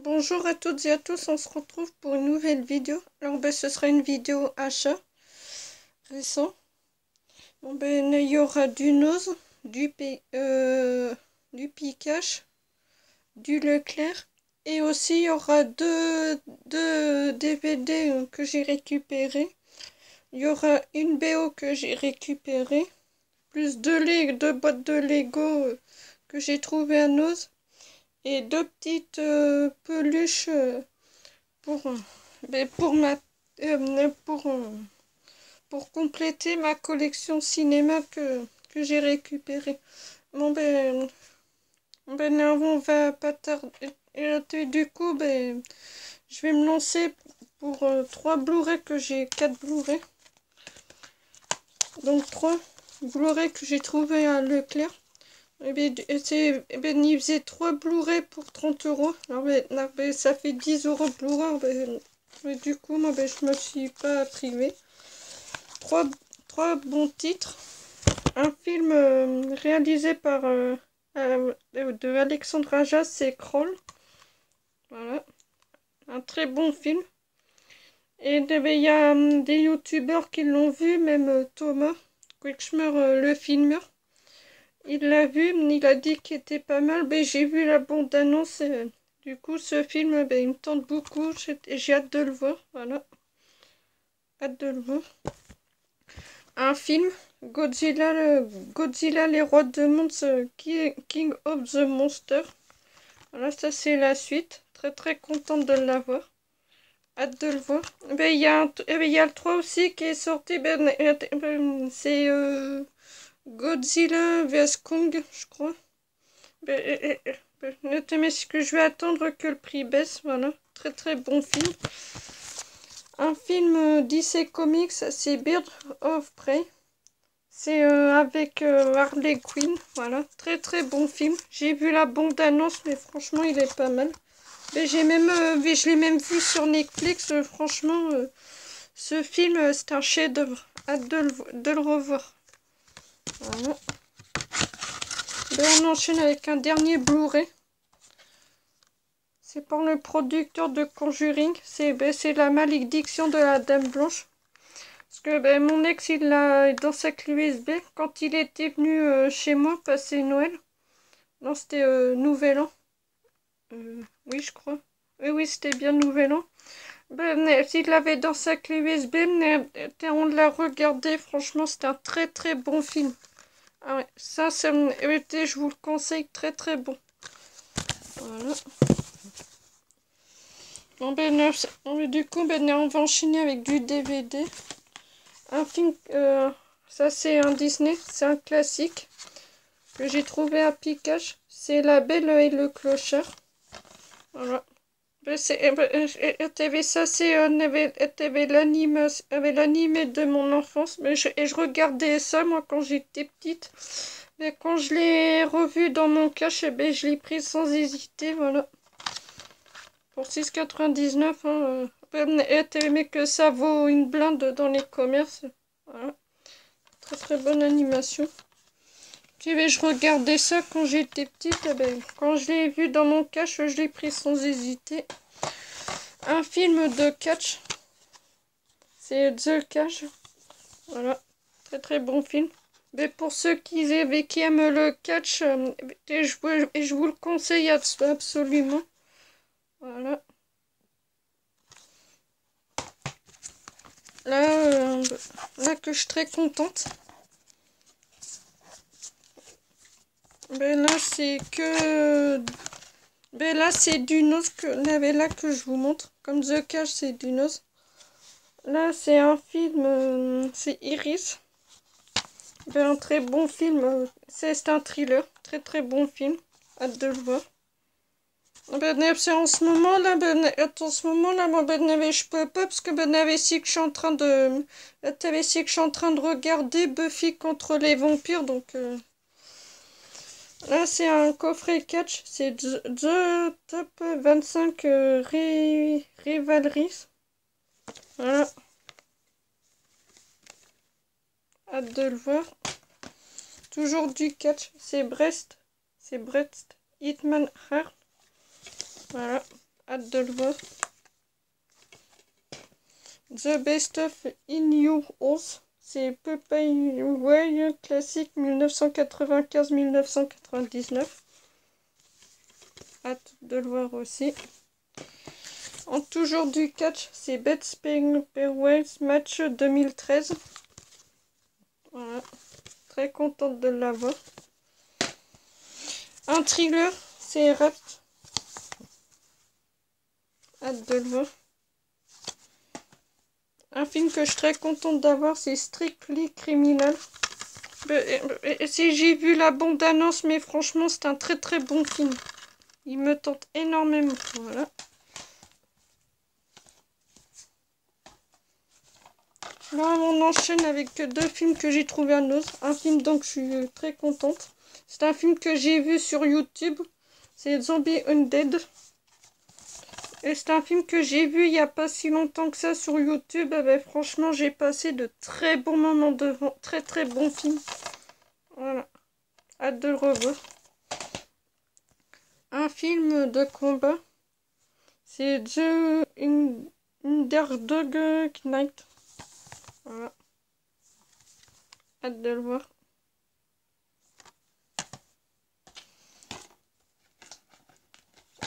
Bonjour à toutes et à tous, on se retrouve pour une nouvelle vidéo. Alors ce sera une vidéo achat récent. Il y aura du Nose, du Pikache, du Leclerc, et aussi il y aura deux DVD que j'ai récupéré. Il y aura une BO que j'ai récupérée, plus deux boîtes de Lego que j'ai trouvé à Nose, et deux petites peluches pour, pour ma pour compléter ma collection cinéma que j'ai récupérée. Bon on va pas tarder. Et du coup je vais me lancer pour 3 Blu-ray que j'ai, 4 Blu-ray. Donc 3 Blu-ray que j'ai trouvé à Leclerc. Il faisait 3 Blu-ray pour 30 euros. Alors, ça fait 10 euros Blu-ray. Mais du coup, moi, je me suis pas privée. Trois bons titres. Un film réalisé par de Alexandre Ajas et Kroll. Voilà. Un très bon film. Et il y a des youtubeurs qui l'ont vu, même Thomas Quickschmer, le filmeur. Il l'a vu, il a dit qu'il était pas mal. J'ai vu la bande-annonce. Du coup, ce film, il me tente beaucoup. J'ai hâte de le voir. Voilà. Hâte de le voir. Un film, Godzilla les rois de monde, King of the Monster. Voilà, ça c'est la suite. Très très contente de l'avoir. Hâte de le voir. Il y a le 3 aussi qui est sorti. C'est Godzilla vs Kong, je crois. Mais ce que je vais attendre que le prix baisse. Voilà. Très très bon film. Un film DC Comics, c'est Bird of Prey. C'est avec Harley Quinn, voilà, très très bon film. J'ai vu la bande-annonce, mais franchement, il est pas mal. Mais je l'ai même vu sur Netflix. Franchement, ce film, c'est un chef-d'œuvre. Hâte de le revoir. Voilà. On enchaîne avec un dernier Blu-ray. C'est par le producteur de Conjuring. C'est La malédiction de la Dame Blanche. Parce que mon ex, il l'a dans sa clé USB quand il était venu chez moi passer Noël. Non, c'était Nouvel An. Oui, je crois. Oui, c'était bien Nouvel An. S'il l'avait dans sa clé USB, on l'a regardé. Franchement, c'était un très très bon film. Ah ouais, je vous le conseille, très très bon. Voilà. Du coup, on va enchaîner avec du DVD. Un film, ça c'est un Disney, c'est un classique que j'ai trouvé à Pikache. C'est La Belle et le Clochard. Voilà. Ça c'est l'anime de mon enfance. Et je regardais ça moi quand j'étais petite. Mais quand je l'ai revu dans mon cache, je l'ai pris sans hésiter. Voilà. Pour 6,99 hein, mais que ça vaut une blinde dans les commerces. Voilà. Très très bonne animation. Je regardais ça quand j'étais petite. Quand je l'ai vu dans mon cache, je l'ai pris sans hésiter. Un film de catch. C'est The Cage. Voilà. Très très bon film. Mais pour ceux qui aiment le catch, je vous le conseille absolument. Voilà. Là que je suis très contente. Là c'est que... là c'est du Nose que je vous montre. Comme The Cage c'est du Nose. Là c'est un film, c'est Iris. Un très bon film. C'est un thriller. Très très bon film. Hâte de le voir. C'est en ce moment là, moi, je peux pas parce que si que je suis en train de, si que je suis en train de regarder Buffy contre les vampires, donc là c'est un coffret catch, c'est The Top 25 Rivalries. Voilà. Hâte de le voir. Toujours du catch, c'est Brest Hitman Heart. Voilà. Hâte de le voir. The Best of In Your House. C'est Popeye Way classique 1995-1999. Hâte de le voir aussi. En toujours du catch, c'est Bet Spearways match 2013. Voilà. Très contente de l'avoir. Un thriller, c'est Rapt. Hâte de le voir. Un film que je suis très contente d'avoir, c'est Strictly Criminal. Si j'ai vu la bande-annonce, mais franchement, c'est un très très bon film. Il me tente énormément. Voilà. Là, on enchaîne avec deux films que j'ai trouvé à Noz. Un film donc je suis très contente. C'est un film que j'ai vu sur YouTube. C'est Zombie Undead. Et c'est un film que j'ai vu il n'y a pas si longtemps que ça sur YouTube. Eh ben, franchement, j'ai passé de très bons moments devant. Très très bon film. Voilà. Hâte de le revoir. Un film de combat. C'est The Underdog Knight. Voilà. Hâte de le voir.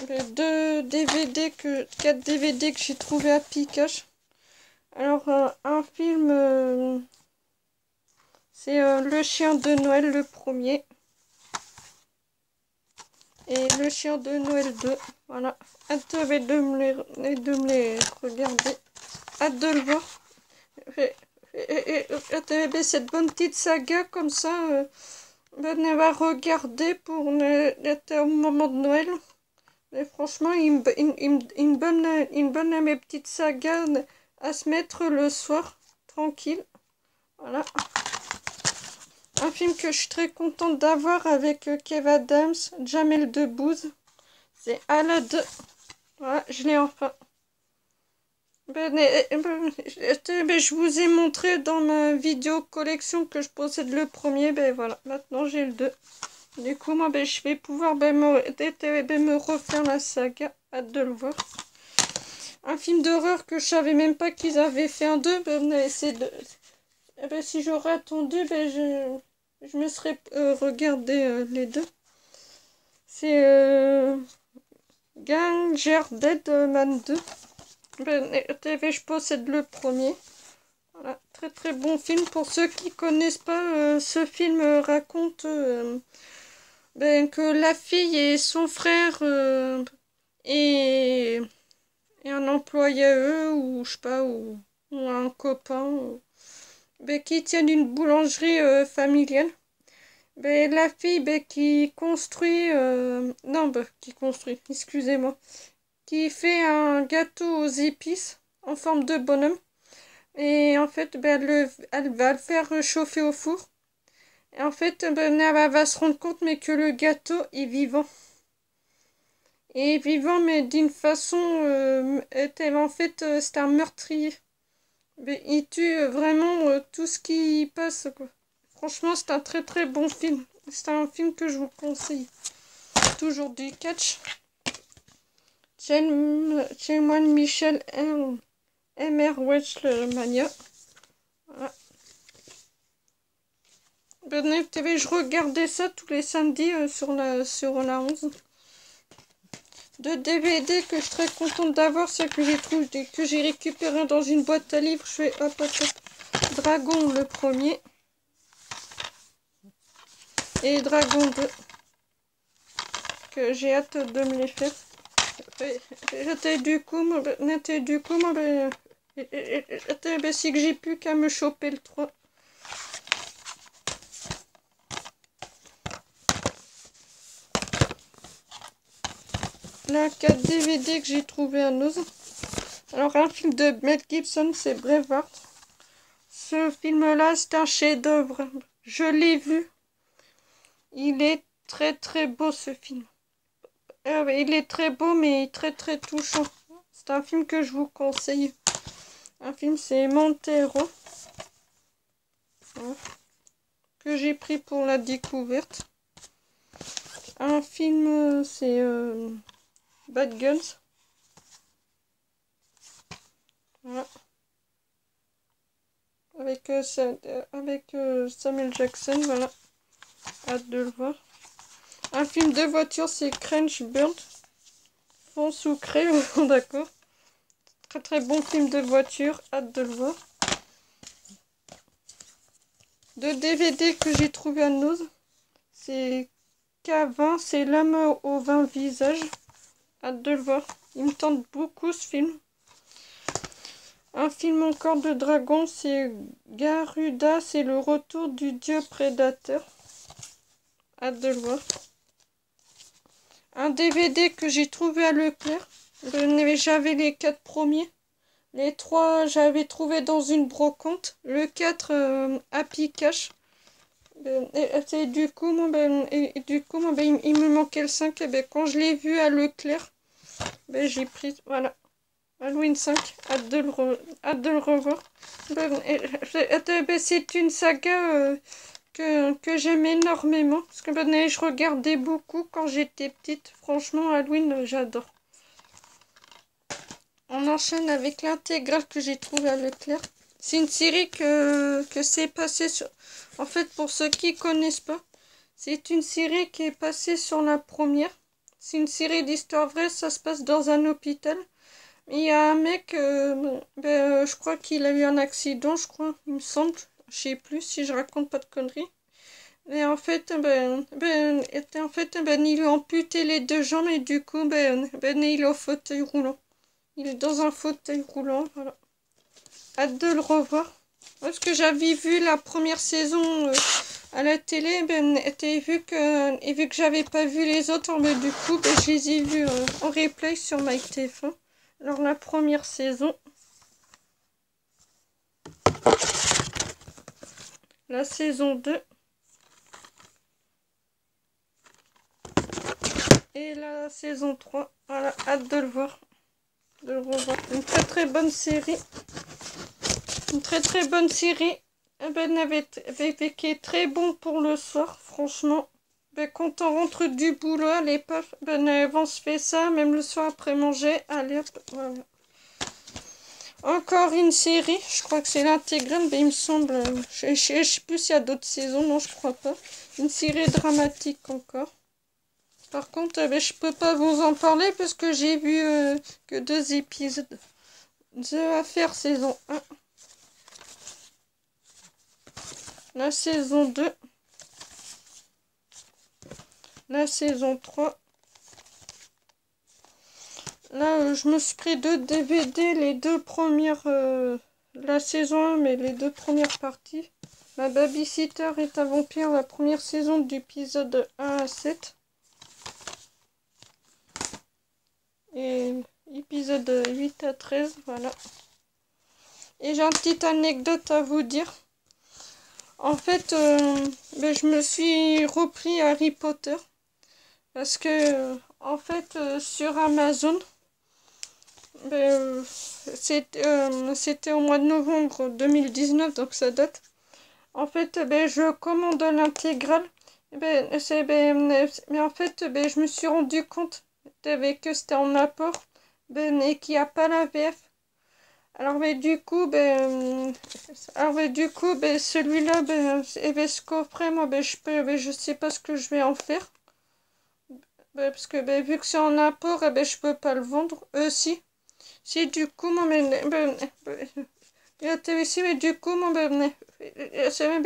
Les 4 DVD que j'ai trouvé à Pikachu. Alors, un film, c'est Le Chien de Noël, le premier. Et Le Chien de Noël 2. Voilà. Hâte de me les regarder. Hâte de le voir. Cette bonne petite saga comme ça, on va regarder pour être au moment de Noël. Et franchement, une bonne mes petites sagas à se mettre le soir, tranquille. Voilà. Un film que je suis très contente d'avoir avec Kev Adams, Jamel Debbouze. C'est Aladdin. Voilà, je l'ai enfin. Je vous ai montré dans ma vidéo collection que je possède le premier. Ben voilà, maintenant j'ai le 2. Du coup, moi, je vais pouvoir me refaire la saga. Hâte de le voir. Un film d'horreur que je savais même pas qu'ils avaient fait un 2. Si j'aurais attendu, je me serais regardé les deux. C'est Ganger Dead Man 2. Je possède le premier. Voilà, très très bon film. Pour ceux qui connaissent pas, ce film raconte que la fille et son frère et un employé à eux, ou je sais pas, ou un copain, qui tiennent une boulangerie familiale. La fille qui construit, excusez-moi, qui fait un gâteau aux épices en forme de bonhomme. Et en fait, elle va le faire chauffer au four. Et en fait, elle va se rendre compte que le gâteau est vivant. Et vivant, mais d'une façon, en fait, c'est un meurtrier. Il tue vraiment tout ce qui passe, quoi. Franchement, c'est un très très bon film. C'est un film que je vous conseille. Toujours du catch. Chelman Michel M.R. WrestleMania. Voilà. TV, je regardais ça tous les samedis sur la 11. Deux DVD que je suis très contente d'avoir, c'est que j'ai récupéré dans une boîte à livres. Je fais hop. Dragon le premier. Et Dragon 2. Que j'ai hâte de me les faire. C'est que j'ai plus qu'à me choper le 3. Là, 4 DVD que j'ai trouvé à Noz. Alors, un film de Mel Gibson, c'est Braveheart. Ce film-là, c'est un chef-d'œuvre. Je l'ai vu. Il est très très beau, ce film. Il est très beau, mais très très touchant. C'est un film que je vous conseille. Un film, c'est Montero. Voilà. Que j'ai pris pour la découverte. Un film, c'est Bad Guns. Voilà. Avec Samuel Jackson, voilà. Hâte de le voir. Un film de voiture, c'est Crash Bird. Fond sucré, d'accord. Très très bon film de voiture, hâte de le voir. Deux DVD que j'ai trouvé à Noz. C'est K20, c'est L'homme au 20 visages. Hâte de le voir. Il me tente beaucoup ce film. Un film encore de dragon, c'est Garuda, c'est le retour du dieu prédateur. Hâte de le voir. Un DVD que j'ai trouvé à Leclerc. J'avais les 4 premiers. Les 3, j'avais trouvé dans une brocante. Le 4, Happy Cash. Du coup, il me manquait le 5. Et quand je l'ai vu à Leclerc, j'ai pris. Voilà. Halloween 5. Hâte de le revoir. C'est une saga que j'aime énormément. Parce que je regardais beaucoup quand j'étais petite. Franchement, Halloween, j'adore. On enchaîne avec l'intégrale que j'ai trouvée à Leclerc. C'est une série que c'est passé sur... En fait, pour ceux qui connaissent pas, c'est une série qui est passée sur la première. C'est une série d'histoires vraies, ça se passe dans un hôpital. Il y a un mec, je crois qu'il a eu un accident, je crois, il me semble. Je sais plus si je raconte pas de conneries. Et en fait, il lui a amputé les 2 jambes et du coup, il est au fauteuil roulant. Il est dans un fauteuil roulant, voilà. Hâte de le revoir. Parce que j'avais vu la première saison à la télé, et vu que j'avais pas vu les autres, du coup, je les ai vus en replay sur MyTF1. Alors la première saison. La saison 2. Et la saison 3. Voilà, hâte de le voir. De le revoir. Une très très bonne série. Une très très bonne série. Qui est très bon pour le soir, franchement. Quand on rentre du boulot, allez pas, on se fait ça, même le soir après manger. Allez hop, voilà. Encore une série, je crois que c'est l'intégrale, il me semble. Je sais plus s'il y a d'autres saisons, non, je crois pas. Une série dramatique encore. Par contre, je peux pas vous en parler parce que j'ai vu que 2 épisodes. The Affair saison 1. La saison 2. La saison 3. Là, je me suis pris 2 DVD, les 2 premières... la saison 1, mais les 2 premières parties. La Babysitter est un vampire, la première saison d'épisode 1 à 7. Et épisode 8 à 13, voilà. Et j'ai une petite anecdote à vous dire. En fait, je me suis repris Harry Potter. Parce que, en fait, sur Amazon, c'était au mois de novembre 2019, donc ça date. En fait, je commande l'intégrale. Mais en fait, je me suis rendu compte que c'était en apport et qu'il n'y a pas la VF. Alors, du coup, celui-là, ce coffret, moi, je sais pas ce que je vais en faire. Parce que vu que c'est en apport, je peux pas le vendre. Si. Si, du coup, moi, mais du coup, moi,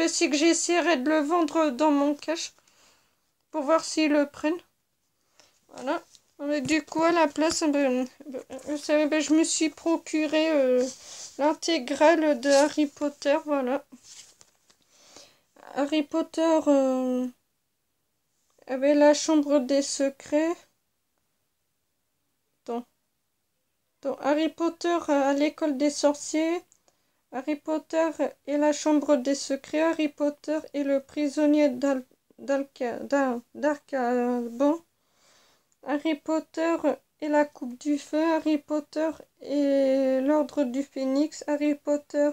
si que j'essaierai de le vendre dans mon cash pour voir s'ils le prennent. Voilà. Mais du coup, à la place, je me suis procuré l'intégrale de Harry Potter, voilà. Harry Potter avait la chambre des secrets. Dans Harry Potter à l'école des sorciers. Harry Potter et la chambre des secrets. Harry Potter et le prisonnier d'Azkaban. Harry Potter et la coupe du feu. Harry Potter et l'ordre du phénix. Harry Potter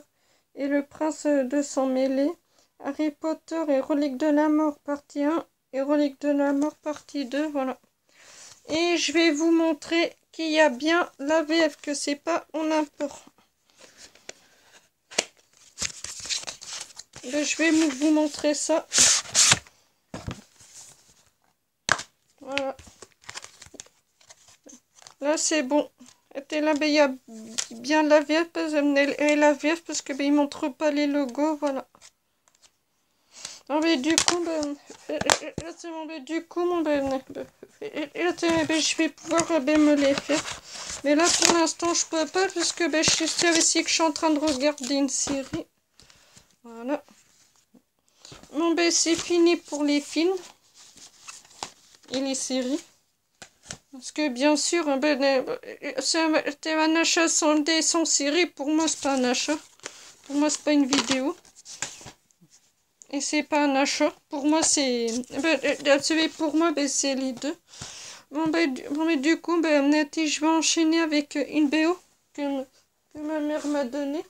et le prince de sang mêlé. Harry Potter et reliques de la mort partie 1 et reliques de la mort partie 2, voilà. Et je vais vous montrer qu'il y a bien la VF, que c'est pas en import. Ben, je vais vous montrer ça. Voilà. Là, c'est bon. Et là, ben, il y a bien la VF, et la VF parce que ben, il montre pas les logos, voilà. Non, mais du coup, ben, c'est bon, ben, du coup, je vais pouvoir ben, me les faire. Mais là, pour l'instant, je peux pas parce que ben, je sais aussi que je suis en train de regarder une série. Voilà. Bon, ben, c'est fini pour les films et les séries. Parce que bien sûr, c'est un achat sans série. Pour moi, c'est pas un achat. Pour moi, c'est pas une vidéo. Et c'est pas un achat. Pour moi, c'est... pour moi, ben, c'est les deux. Bon, mais du coup, ben, je vais enchaîner avec une BO que ma mère m'a donnée.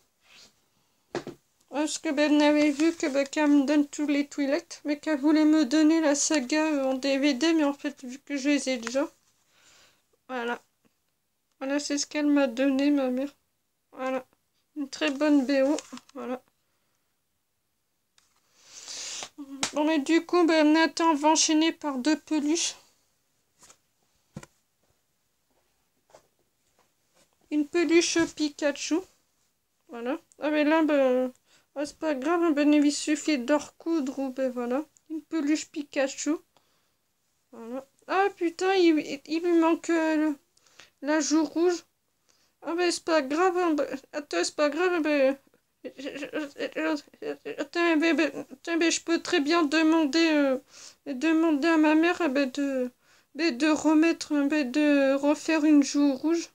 Parce que ben, elle avait vu que ben, qu'elle me donne tous les Twilight. Mais qu'elle voulait me donner la saga en DVD. Mais en fait, vu que je les ai déjà. Voilà. Voilà, c'est ce qu'elle m'a donné, ma mère. Voilà. Une très bonne BO. Voilà. Bon, mais du coup, ben, Nathan va enchaîner par deux peluches. Une peluche Pikachu. Voilà. Ah, mais là, ben, c'est pas grave. Ben, il suffit de recoudre ou ben voilà. Une peluche Pikachu. Voilà. Ah, putain, il lui manque la joue rouge. Ah, ben, c'est pas grave. Hein, ben, attends, c'est pas grave. Ben, attends, ben, je peux très bien demander à ma mère de remettre, de refaire une joue rouge.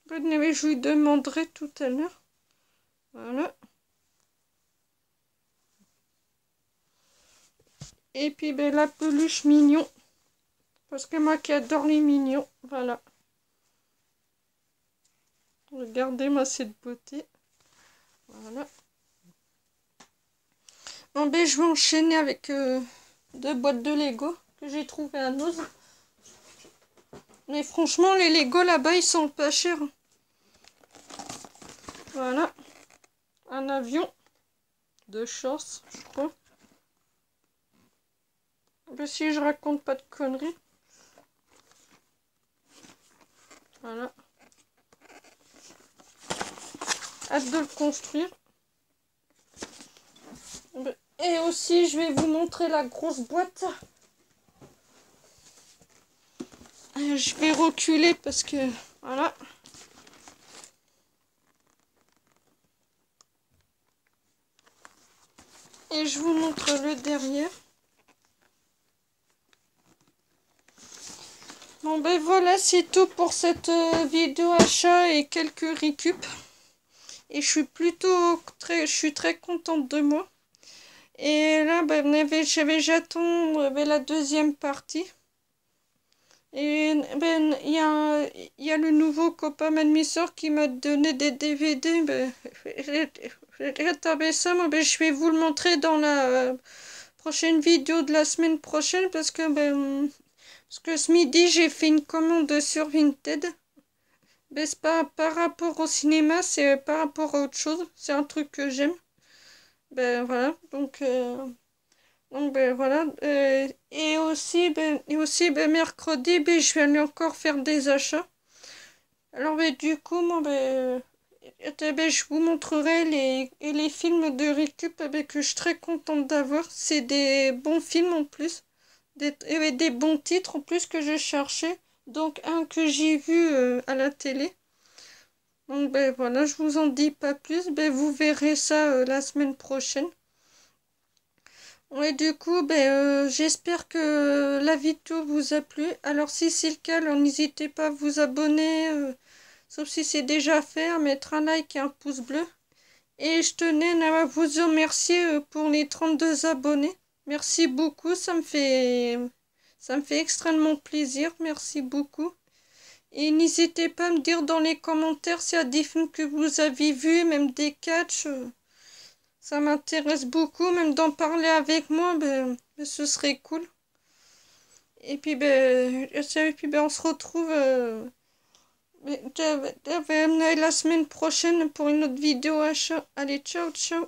Ben, je lui demanderai tout à l'heure. Voilà. Et puis ben, la peluche mignon. Parce que moi qui adore les mignons. Voilà. Regardez-moi cette beauté. Voilà. Bon ben je vais enchaîner avec deux boîtes de Lego que j'ai trouvé à Noz. Mais franchement les Lego là-bas ils sont pas chers. Voilà. Un avion de chasse, je crois. Ben, si je raconte pas de conneries. Voilà. Hâte de le construire. Et aussi, je vais vous montrer la grosse boîte. Je vais reculer parce que... Voilà. Et je vous montre le derrière. Bon ben voilà, c'est tout pour cette vidéo achat et quelques récup. Et je suis très contente de moi. Et là, ben, j'attends la deuxième partie. Et ben, il y a le nouveau copain Madmissor qui m'a donné des DVD. Ben, ça, moi, ben, je vais vous le montrer dans la prochaine vidéo de la semaine prochaine parce que, parce que ce midi, j'ai fait une commande sur Vinted. Ben, c'est pas par rapport au cinéma, c'est par rapport à autre chose. C'est un truc que j'aime. Ben voilà, donc ben voilà. Et aussi ben, mercredi, ben, je vais aller encore faire des achats. Alors ben, du coup, moi, ben, je vous montrerai les films de récup ben, que je suis très contente d'avoir. C'est des bons films en plus. Des bons titres en plus que je cherchais. Donc un que j'ai vu à la télé. Donc ben voilà, je vous en dis pas plus. Ben, vous verrez ça la semaine prochaine. Ouais, du coup, j'espère que la vidéo vous a plu. Alors si c'est le cas, alors n'hésitez pas à vous abonner. Sauf si c'est déjà fait, à mettre un like et un pouce bleu. Et je tenais à vous remercier pour les 32 abonnés. Merci beaucoup, ça me fait extrêmement plaisir. Merci beaucoup. Et n'hésitez pas à me dire dans les commentaires s'il y a des films que vous avez vus, même des catchs. Ça m'intéresse beaucoup, même d'en parler avec moi, ce serait cool. Et puis, on se retrouve Je vais amener la semaine prochaine pour une autre vidéo achat. Allez, ciao, ciao.